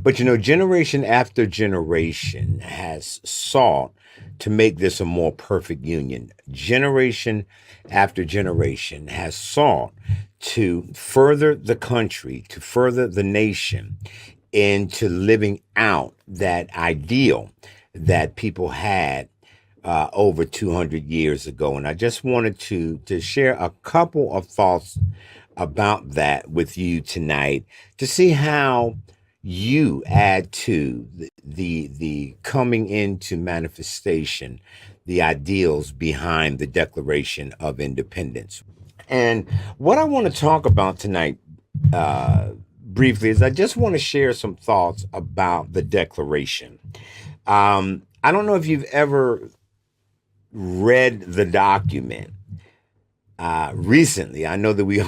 But you know, generation after generation has sought to make this a more perfect union. Generation after generation has sought to further the country, to further the nation into living out that ideal that people had over 200 years ago. And I just wanted to share a couple of thoughts about that with you tonight to see how you add to the coming into manifestation, the ideals behind the Declaration of Independence. And what I want to talk about tonight, briefly, is I just want to share some thoughts about the Declaration. I don't know if you've ever read the document recently. I know that we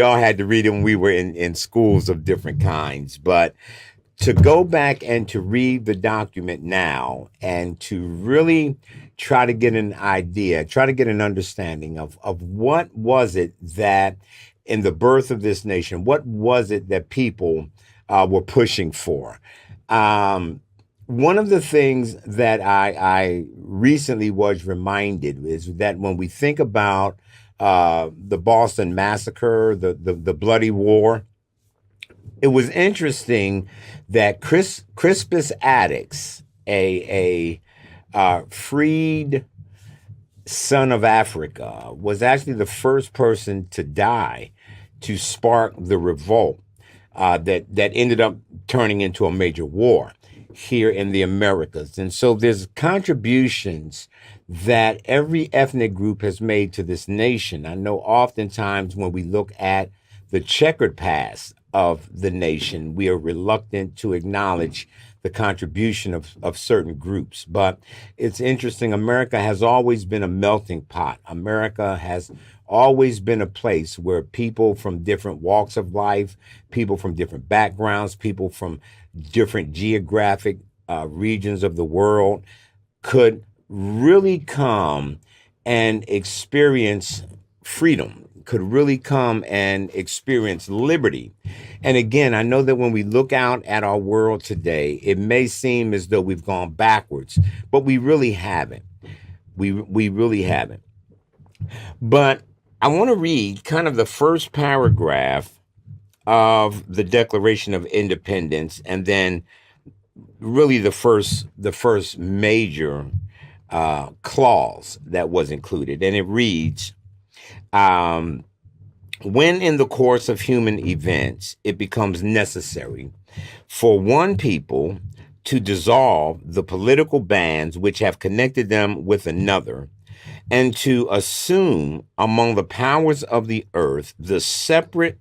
all had to read it when we were in schools of different kinds, but to go back and to read the document now and to really try to get an idea, try to get an understanding of what was it that in the birth of this nation, what was it that people were pushing for? One of the things that I recently was reminded is that when we think about the Boston Massacre, the Bloody War, it was interesting that Crispus Attucks, a freed son of Africa, was actually the first person to die to spark the revolt that ended up turning into a major war here in the Americas. And so there's contributions that every ethnic group has made to this nation. I know oftentimes when we look at the checkered past of the nation, we are reluctant to acknowledge the contribution of certain groups. But it's interesting. America has always been a melting pot. America has always been a place where people from different walks of life, people from different backgrounds, people from different geographic regions of the world could really come and experience freedom, could really come and experience liberty. And again, I know that when we look out at our world today, it may seem as though we've gone backwards, but we really haven't. We really haven't. But I want to read kind of the first paragraph of the Declaration of Independence, and then really the first major clause that was included, and it reads, um, "When in the course of human events it becomes necessary for one people to dissolve the political bands which have connected them with another, and to assume among the powers of the earth the separate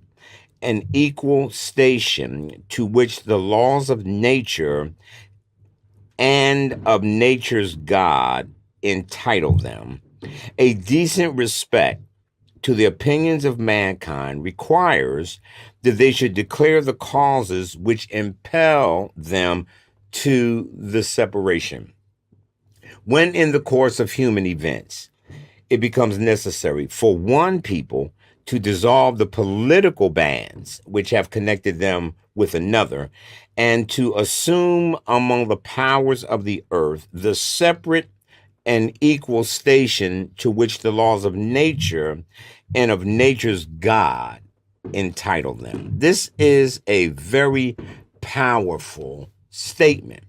and equal station to which the laws of nature and of nature's God entitle them, a decent respect to the opinions of mankind requires that they should declare the causes which impel them to the separation. When in the course of human events it becomes necessary for one people to dissolve the political bands which have connected them with another, and to assume among the powers of the earth the separate and equal station to which the laws of nature and of nature's God entitle them." This is a very powerful statement.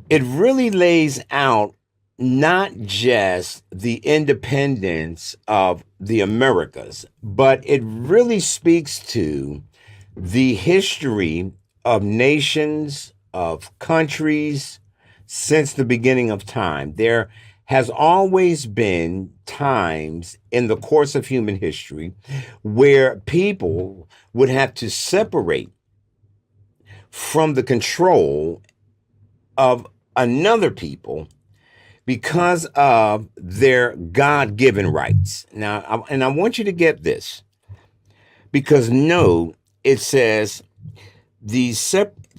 It really lays out not just the independence of the Americas, but it really speaks to the history of nations, of countries since the beginning of time. There has always been times in the course of human history where people would have to separate from the control of another people because of their God-given rights. Now, and I want you to get this, because no, it says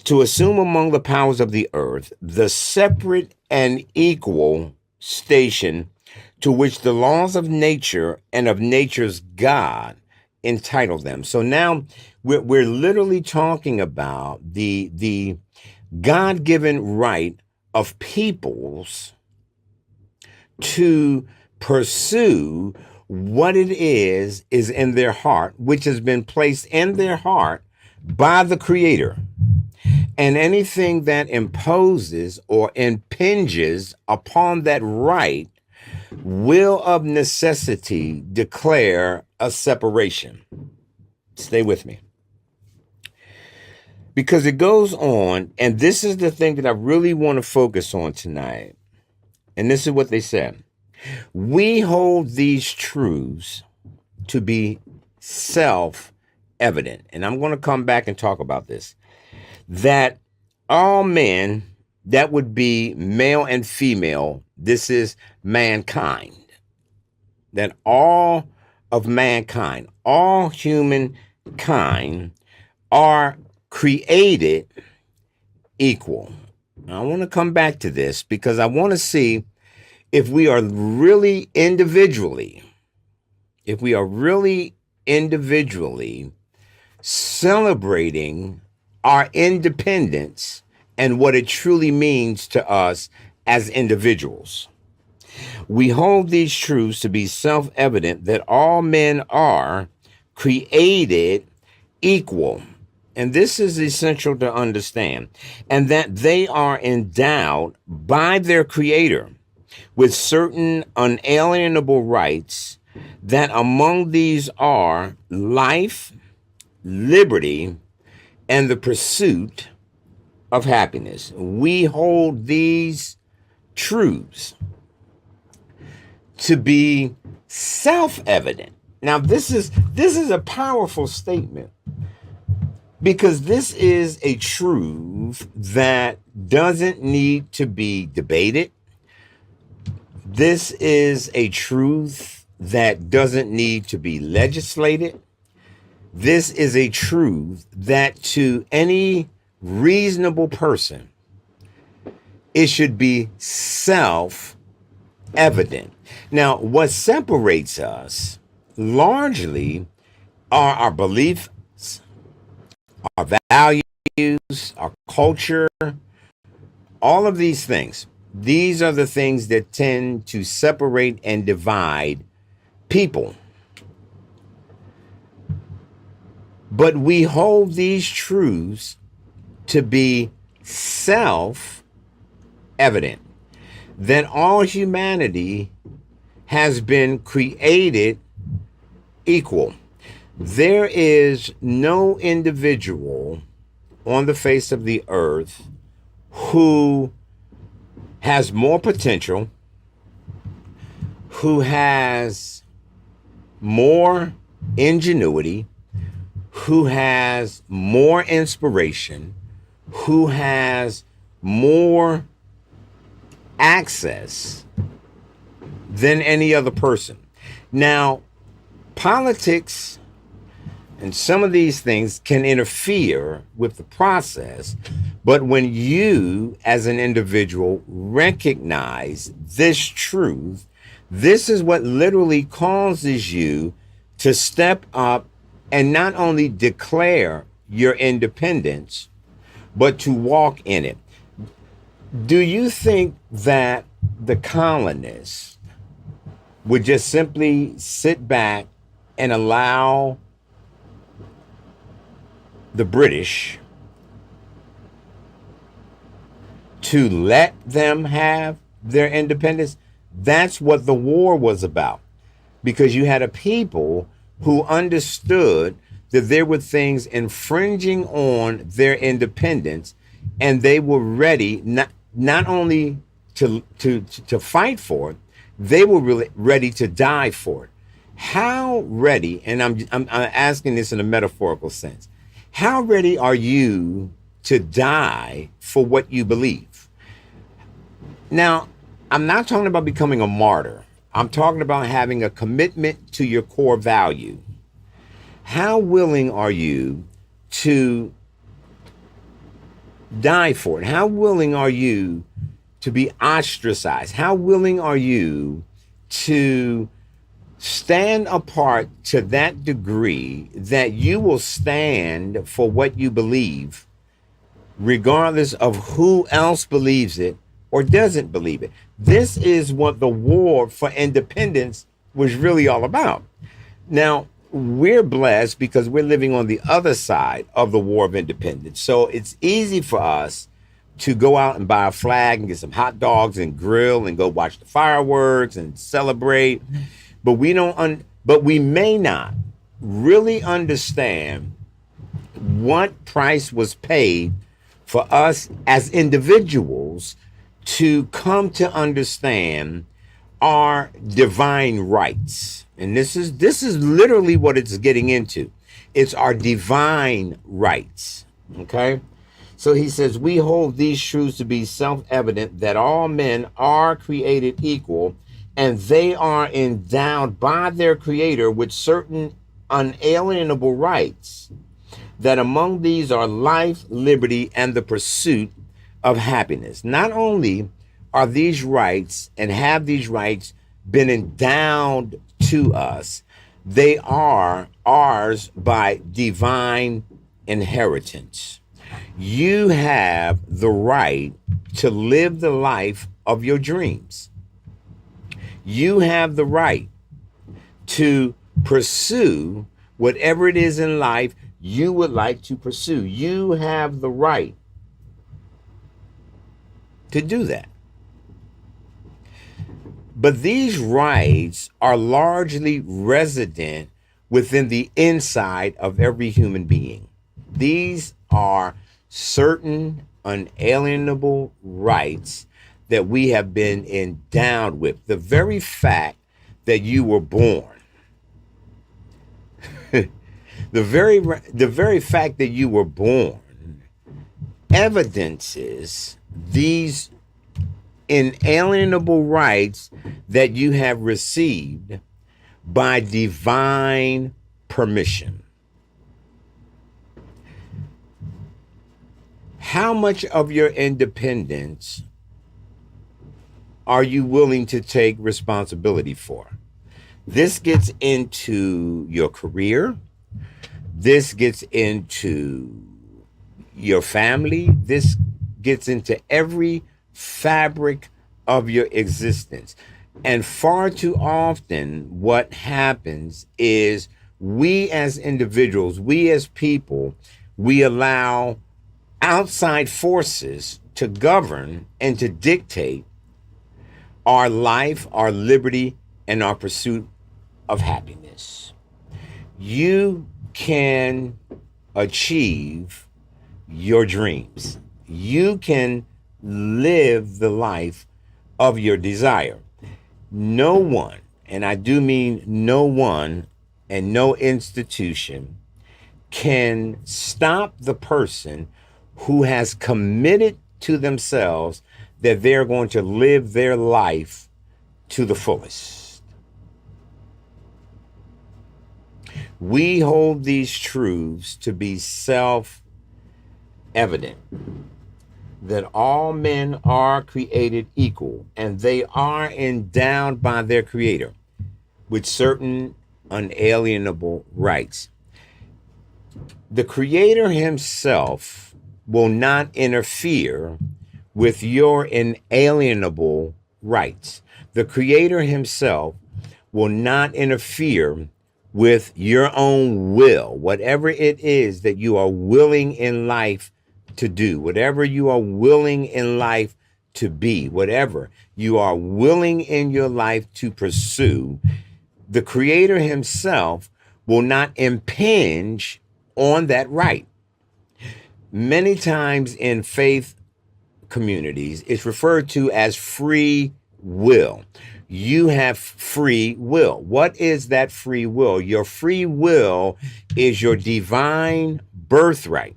to assume among the powers of the earth the separate and equal station to which the laws of nature and of nature's God entitle them. So now we're literally talking about the God-given right of peoples to pursue what it is in their heart, which has been placed in their heart by the Creator. And anything that imposes or impinges upon that right will of necessity declare a separation. Stay with me. Because it goes on, and this is the thing that I really want to focus on tonight. And this is what they said. We hold these truths to be self-evident. And I'm going to come back and talk about this. That all men, that would be male and female, this is mankind. That all of mankind, all humankind are created equal. Now, I want to come back to this because I want to see if we are really individually celebrating our independence and what it truly means to us as individuals. We hold these truths to be self-evident that all men are created equal. And this is essential to understand. And that they are endowed by their Creator with certain unalienable rights, that among these are life, liberty, and the pursuit of happiness. We hold these truths to be self-evident. Now, this is a powerful statement, because this is a truth that doesn't need to be debated. This is a truth that doesn't need to be legislated. This is a truth that to any reasonable person, it should be self-evident. Now, what separates us largely are our beliefs, our values, our culture, all of these things. These are the things that tend to separate and divide people. But we hold these truths to be self-evident, that all humanity has been created equal. There is no individual on the face of the earth who has more potential, who has more ingenuity, who has more inspiration, who has more access than any other person. Now, politics and some of these things can interfere with the process, but when you as an individual recognize this truth, this is what literally causes you to step up and not only declare your independence, but to walk in it. Do you think that the colonists would just simply sit back and allow the British to let them have their independence? That's what the war was about, because you had a people who understood that there were things infringing on their independence, and they were ready not only to fight for it, they were really ready to die for it. How ready, and I'm asking this in a metaphorical sense, how ready are you to die for what you believe? Now, I'm not talking about becoming a martyr. I'm talking about having a commitment to your core value. How willing are you to die for it? How willing are you to be ostracized? How willing are you to Stand apart to that degree that you will stand for what you believe, regardless of who else believes it or doesn't believe it. This is what the war for independence was really all about. Now, we're blessed because we're living on the other side of the war of independence. So it's easy for us to go out and buy a flag and get some hot dogs and grill and go watch the fireworks and celebrate. But but we may not really understand what price was paid for us as individuals to come to understand our divine rights. And this is literally what it's getting into. It's our divine rights. Okay? So he says, we hold these truths to be self-evident that all men are created equal and they are endowed by their creator with certain unalienable rights, that among these are life, liberty, and the pursuit of happiness. Not only are these rights and have these rights been endowed to us, they are ours by divine inheritance. You have the right to live the life of your dreams. You have the right to pursue whatever it is in life you would like to pursue. You have the right to do that. But these rights are largely resident within the inside of every human being. These are certain unalienable rights that we have been endowed with. The very fact that you were born, the very fact that you were born evidences these inalienable rights that you have received by divine permission. How much of your independence are you willing to take responsibility for? This gets into your career. This gets into your family. This gets into every fabric of your existence. And far too often, what happens is we as individuals, we as people, we allow outside forces to govern and to dictate our life, our liberty, and our pursuit of happiness. You can achieve your dreams. You can live the life of your desire. No one, and I do mean no one and no institution, can stop the person who has committed to themselves that they're going to live their life to the fullest. We hold these truths to be self-evident, that all men are created equal and they are endowed by their creator with certain unalienable rights. The creator himself will not interfere with your inalienable rights. The creator himself will not interfere with your own will, whatever it is that you are willing in life to do, whatever you are willing in life to be, whatever you are willing in your life to pursue, the creator himself will not impinge on that right. Many times in faith communities, it's referred to as free will. You have free will. What is that free will? Your free will is your divine birthright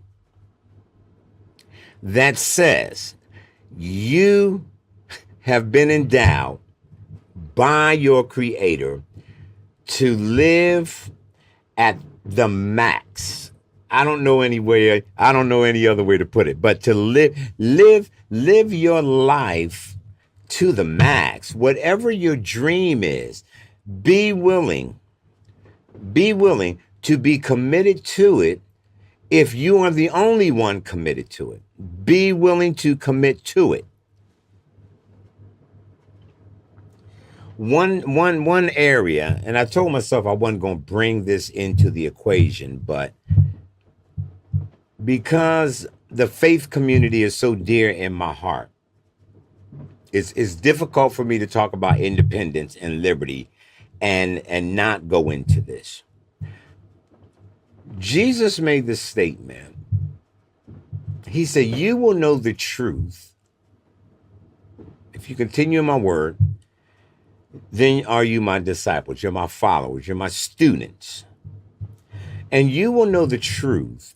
that says you have been endowed by your creator to live at the max. I don't know any other way to put it, but to live your life to the max. Whatever your dream is, Be willing, be willing to be committed to it if you are the only one committed to it. Be willing to commit to it. One area, and I told myself I wasn't going to bring this into the equation, but because the faith community is so dear in my heart, it's difficult for me to talk about independence and liberty and not go into this. Jesus made this statement. He said, "You will know the truth if you continue in my word. Then are you my disciples? You're my followers. You're my students. And you will know the truth,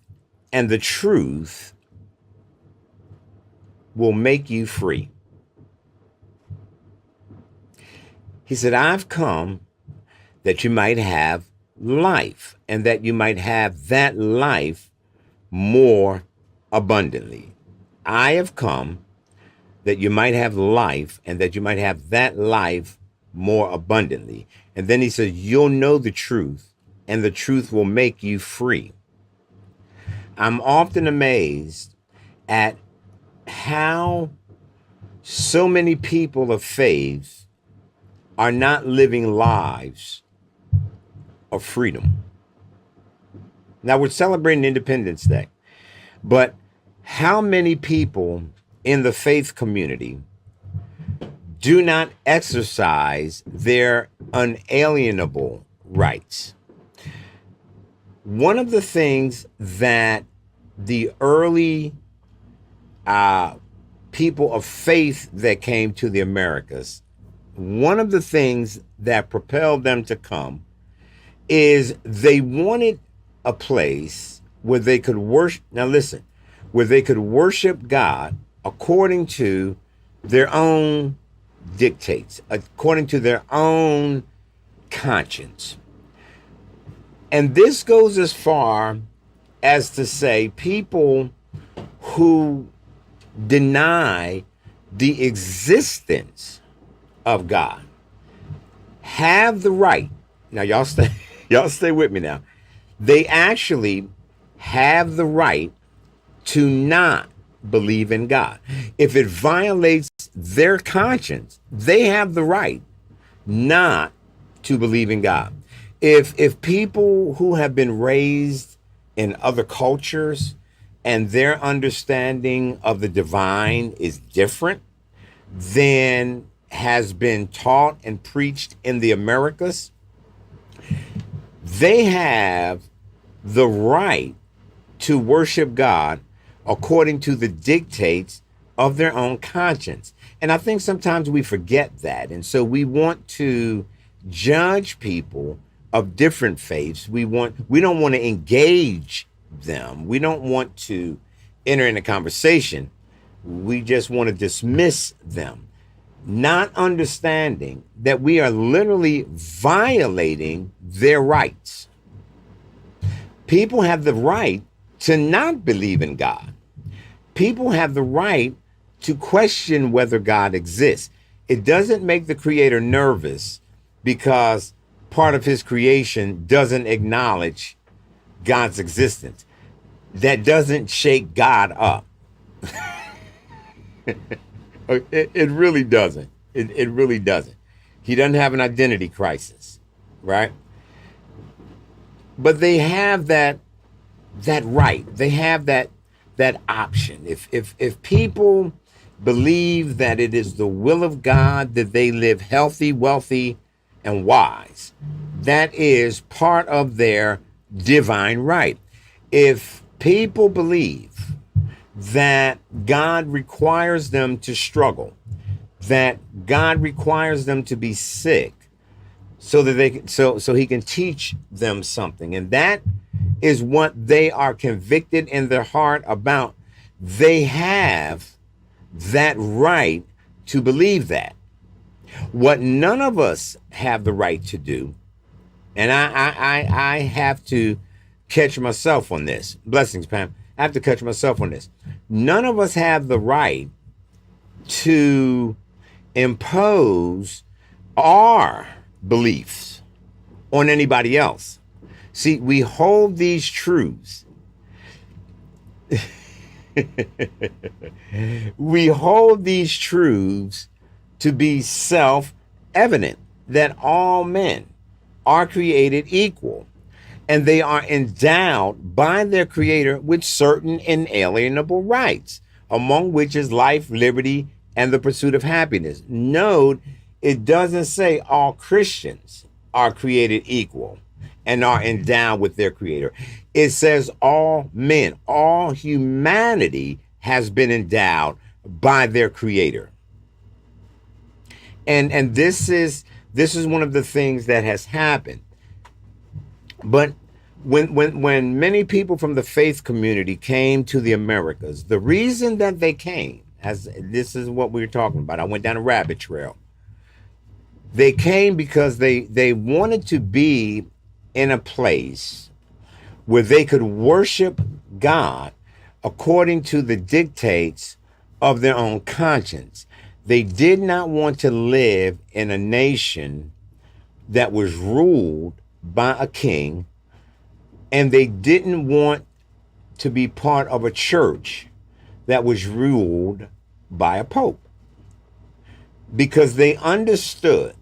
and the truth will make you free." He said, "I've come that you might have life, and that you might have that life more abundantly." I have come that you might have life, and that you might have that life more abundantly. And then he says, you'll know the truth, and the truth will make you free. I'm often amazed at how so many people of faith are not living lives of freedom. Now, we're celebrating Independence Day, but how many people in the faith community do not exercise their unalienable rights? One of the things that the early people of faith that came to the Americas, one of the things that propelled them to come is they wanted a place where they could worship. Now listen, where they could worship God according to their own dictates, according to their own conscience. And this goes as far as to say people who deny the existence of God have the right. Now y'all stay with me now. They actually have the right to not believe in God. If it violates their conscience, they have the right not to believe in God. If people who have been raised in other cultures and their understanding of the divine is different than has been taught and preached in the Americas, they have the right to worship God according to the dictates of their own conscience. And I think sometimes we forget that. And so we want to judge people of different faiths. We don't want to engage them. We don't want to enter in a conversation. We just want to dismiss them, not understanding that we are literally violating their rights. People have the right to not believe in God. People have the right to question whether God exists. It doesn't make the Creator nervous because part of his creation doesn't acknowledge God's existence. That doesn't shake God up. It really doesn't. It really doesn't. He doesn't have an identity crisis, right? But they have that right. They have that option. If people believe that it is the will of God that they live healthy, wealthy, and wise, that is part of their divine right. If people believe that God requires them to struggle, that God requires them to be sick so that they can, so he can teach them something, and that is what they are convicted in their heart about, they have that right to believe that. What none of us have the right to do, and I have to catch myself on this. Blessings, Pam. I have to catch myself on this. None of us have the right to impose our beliefs on anybody else. See, we hold these truths. We hold these truths to be self evident that all men are created equal and they are endowed by their creator with certain inalienable rights, among which is life, liberty, and the pursuit of happiness. Note, it doesn't say all Christians are created equal and are endowed with their creator. It says all men, all humanity has been endowed by their creator. And this is one of the things that has happened. But when many people from the faith community came to the Americas, the reason that they came, as this is what we were talking about, I went down a rabbit trail. They came because they wanted to be in a place where they could worship God according to the dictates of their own conscience. They did not want to live in a nation that was ruled by a king, and they didn't want to be part of a church that was ruled by a pope, because they understood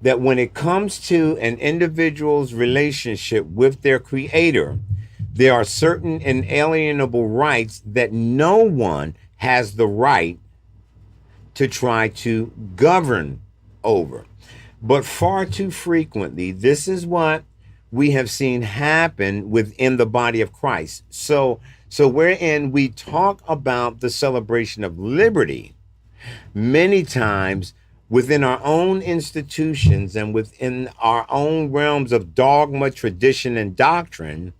that when it comes to an individual's relationship with their creator, there are certain inalienable rights that no one has the right to try to govern over. But far too frequently, this is what we have seen happen within the body of Christ. So wherein we talk about the celebration of liberty, many times within our own institutions and within our own realms of dogma, tradition, and doctrine,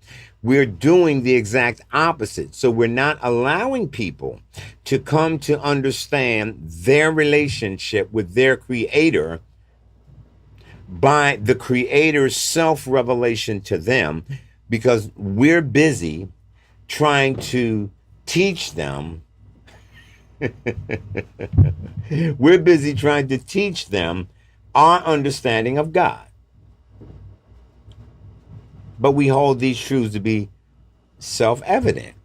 we're doing the exact opposite. So we're not allowing people to come to understand their relationship with their creator by the creator's self-revelation to them, because we're busy trying to teach them. We're busy trying to teach them our understanding of God. But we hold these truths to be self-evident,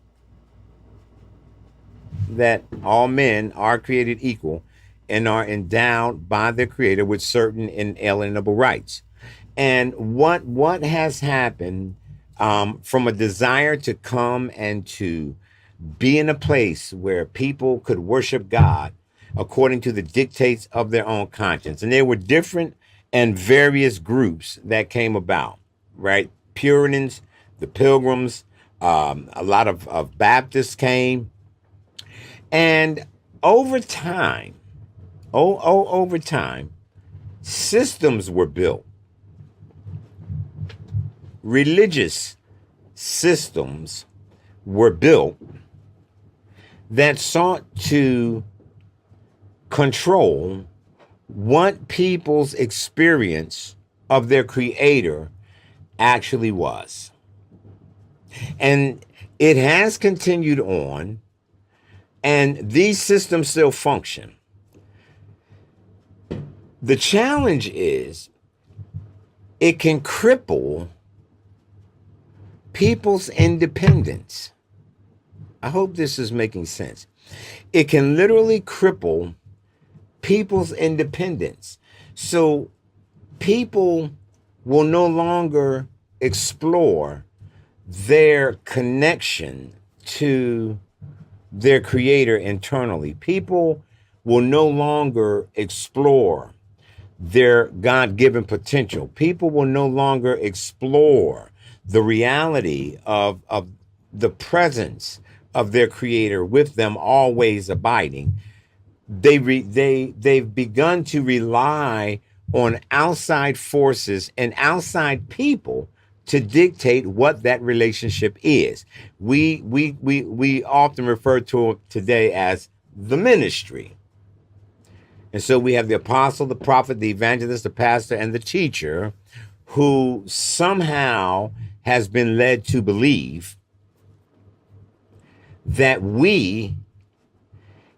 that all men are created equal and are endowed by their creator with certain inalienable rights. And what has happened, from a desire to come and to be in a place where people could worship God according to the dictates of their own conscience. And there were different and various groups that came about, right? Puritans, the Pilgrims, a lot of Baptists came. And over time, over time, systems were built. Religious systems were built that sought to control what people's experience of their creator actually was. And it has continued on, and these systems still function. The challenge is it can cripple people's independence. I hope this is making sense. It can literally cripple people's independence. So people will no longer explore their connection to their creator internally. People will no longer explore their God-given potential. People will no longer explore the reality of the presence of their creator with them always abiding. They've begun to rely on outside forces and outside people to dictate what that relationship is. We often refer to it today as the ministry. And so we have the apostle, the prophet, the evangelist, the pastor, and the teacher, who somehow has been led to believe that we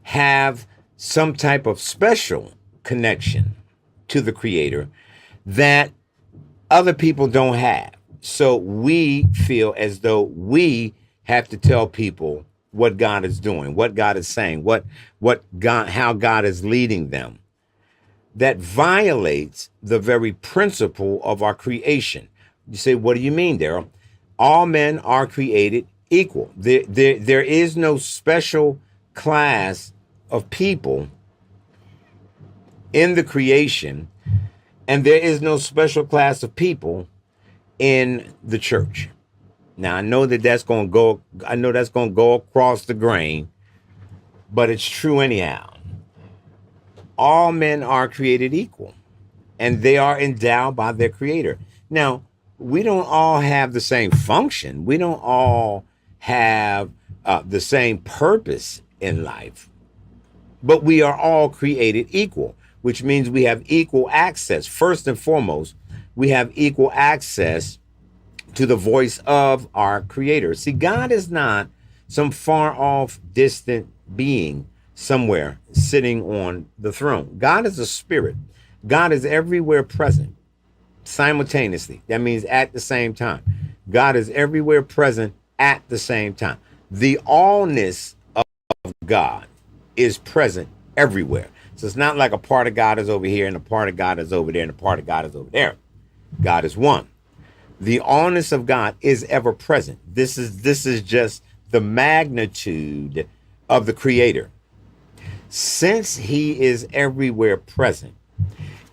have some type of special connection to the creator that other people don't have. So we feel as though we have to tell people what God is doing, what God is saying, what God, how God is leading them. That violates the very principle of our creation. You say, what do you mean, Daryl? All men are created equal. There is no special class of people in the creation, and there is no special class of people in the church. Now I know that's going to go. I know that's going to go across the grain, but it's true anyhow. All men are created equal, and they are endowed by their Creator. Now, we don't all have the same function. We don't all have the same purpose in life, but we are all created equal, which means we have equal access. First and foremost, we have equal access to the voice of our Creator. See, God is not some far off, distant being somewhere sitting on the throne. God is a spirit. God is everywhere present simultaneously. That means at the same time. God is everywhere present at the same time. The allness of God is present everywhere. So it's not like a part of God is over here and a part of God is over there and a part of God is over there. God is one. The allness of God is ever present. This is just the magnitude of the Creator. Since He is everywhere present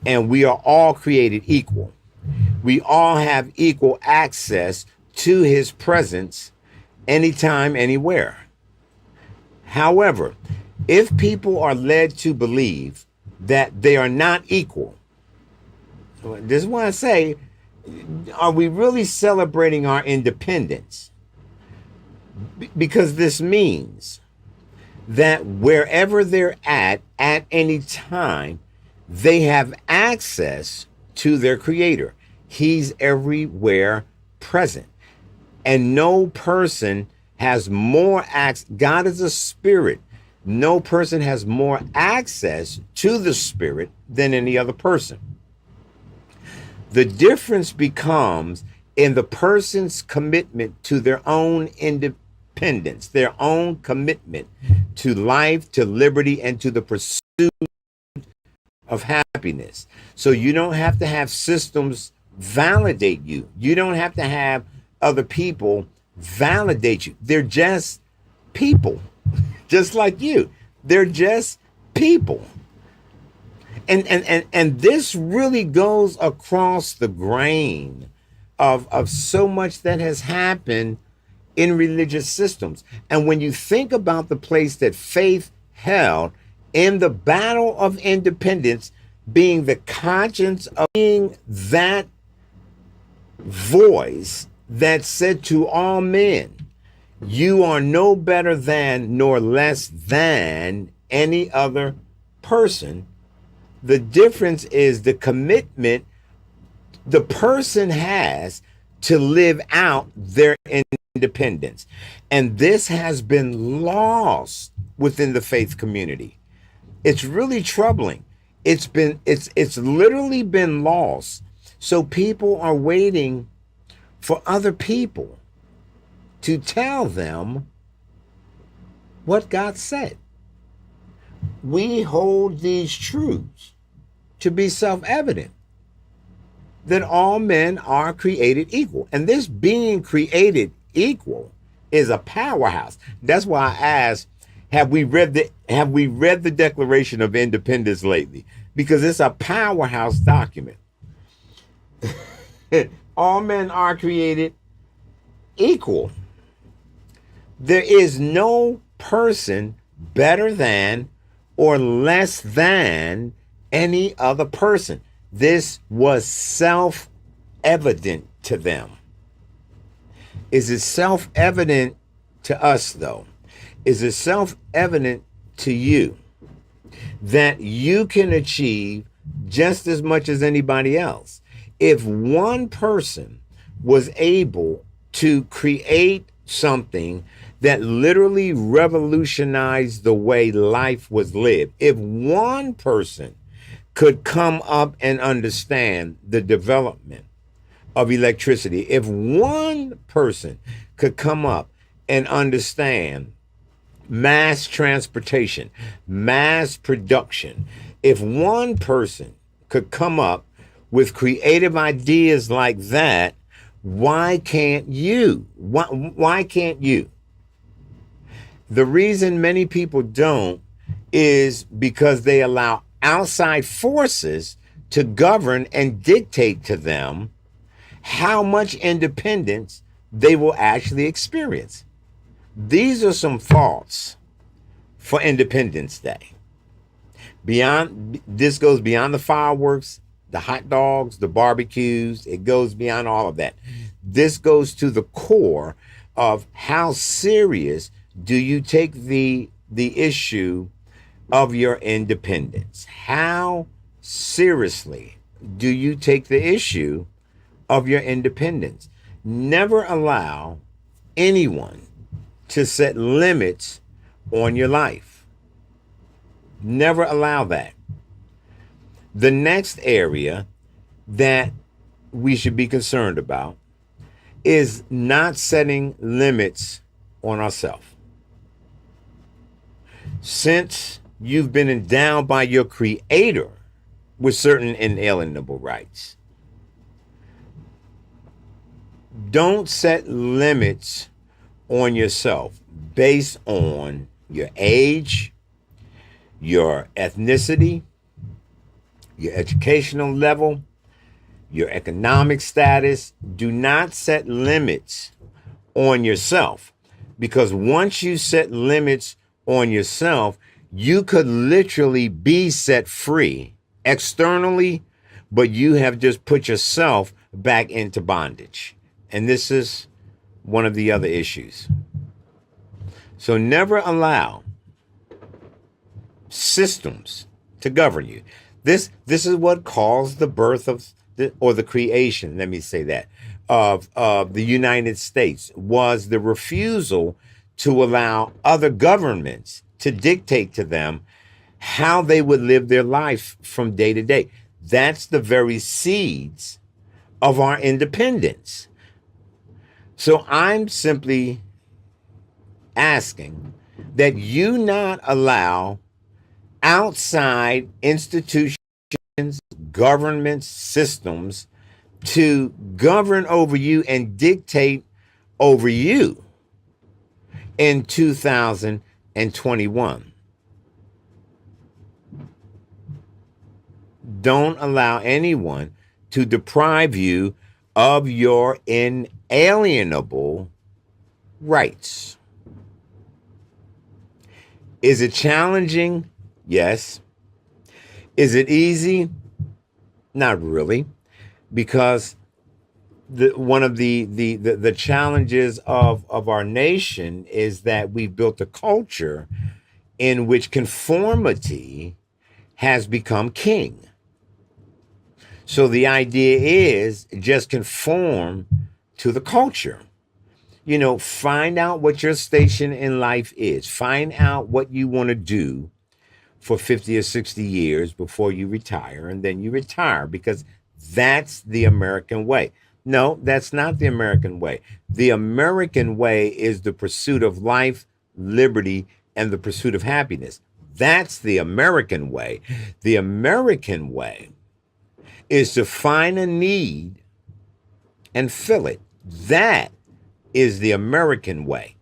and we are all created equal, we all have equal access to His presence anytime, anywhere. However, if people are led to believe that they are not equal, this is why I say, are we really celebrating our independence? Because this means that wherever they're at any time, they have access to their Creator. He's everywhere present. And no person has more access. God is a spirit. No person has more access to the Spirit than any other person. The difference becomes in the person's commitment to their own independence, their own commitment to life, to liberty, and to the pursuit of happiness. So you don't have to have systems validate you. You don't have to have other people validate you. They're just people, just like you. They're just people. And this really goes across the grain of so much that has happened in religious systems. And when you think about the place that faith held in the battle of independence, being the conscience of being that voice that said to all men, you are no better than nor less than any other person. The difference is the commitment the person has to live out their independence. And this has been lost within the faith community. It's really troubling. It's literally been lost. So people are waiting for other people to tell them what God said. We hold these truths to be self-evident, that all men are created equal. And this being created equal is a powerhouse. That's why I asked, have we read the Declaration of Independence lately? Because it's a powerhouse document. All men are created equal. There is no person better than or less than any other person. This was self-evident to them. Is it self-evident to us, though? Is it self-evident to you that you can achieve just as much as anybody else? If one person was able to create something that literally revolutionized the way life was lived, if one person could come up and understand the development of electricity, if one person could come up and understand mass transportation, mass production, if one person could come up with creative ideas like that, why can't you? Why can't you? The reason many people don't is because they allow outside forces to govern and dictate to them how much independence they will actually experience. These are some faults for Independence Day. Beyond this goes beyond the fireworks, the hot dogs, the barbecues. It goes beyond all of that. This goes to the core of how serious do you take the issue of your independence? How seriously do you take the issue of your independence? Never allow anyone to set limits on your life. Never allow that. The next area that we should be concerned about is not setting limits on ourselves. Since you've been endowed by your creator with certain inalienable rights, don't set limits on yourself based on your age, your ethnicity, your educational level, your economic status. Do not set limits on yourself, because once you set limits on yourself, you could literally be set free externally, but you have just put yourself back into bondage. And this is one of the other issues. So never allow systems to govern you. This is what caused the birth of the creation, let me say that, of the United States, was the refusal to allow other governments to dictate to them how they would live their life from day to day. That's the very seeds of our independence. So I'm simply asking that you not allow outside institutions, governments, systems to govern over you and dictate over you in 2021. Don't allow anyone to deprive you of your inalienable rights. Is it challenging? Yes. Is it easy? Not really, because one of the challenges of our nation is that we've built a culture in which conformity has become king. So the idea is just conform to the culture. You know, find out what your station in life is. Find out what you want to do for 50 or 60 years before you retire, and then you retire, because that's the American way. No, that's not the American way. The American way is the pursuit of life, liberty, and the pursuit of happiness. That's the American way. The American way is to find a need and fill it. That is the American way.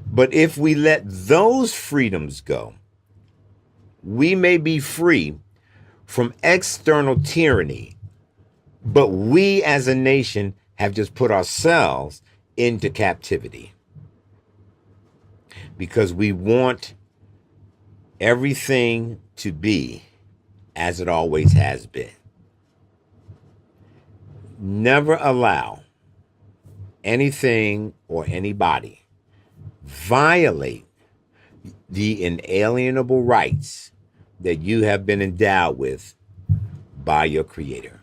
But if we let those freedoms go, we may be free from external tyranny, but we as a nation have just put ourselves into captivity because we want everything to be as it always has been. Never allow anything or anybody violate the inalienable rights that you have been endowed with by your Creator.